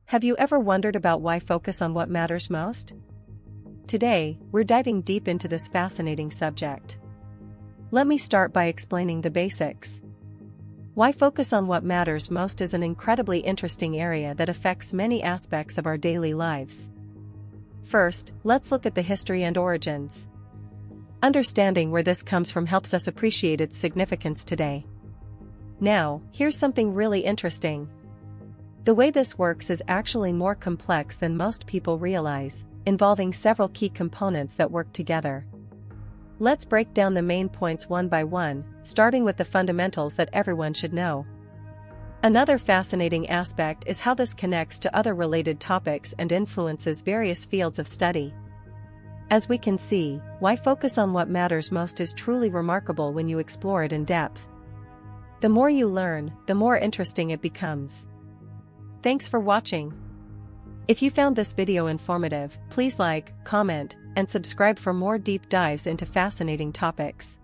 Have you ever wondered about why focus on what matters most? Today, we're diving deep into this fascinating subject. Let me start by explaining the basics. Why focus on what matters most is an incredibly interesting area that affects many aspects of our daily lives. First, let's look at the history and origins. Understanding where this comes from helps us appreciate its significance today. Now, here's something really interesting. The way this works is actually more complex than most people realize, involving several key components that work together. Let's break down the main points one by one, starting with the fundamentals that everyone should know. Another fascinating aspect is how this connects to other related topics and influences various fields of study. As we can see, why focus on what matters most is truly remarkable when you explore it in depth. The more you learn, the more interesting it becomes. Thanks for watching. If you found this video informative, please like, comment, and subscribe for more deep dives into fascinating topics.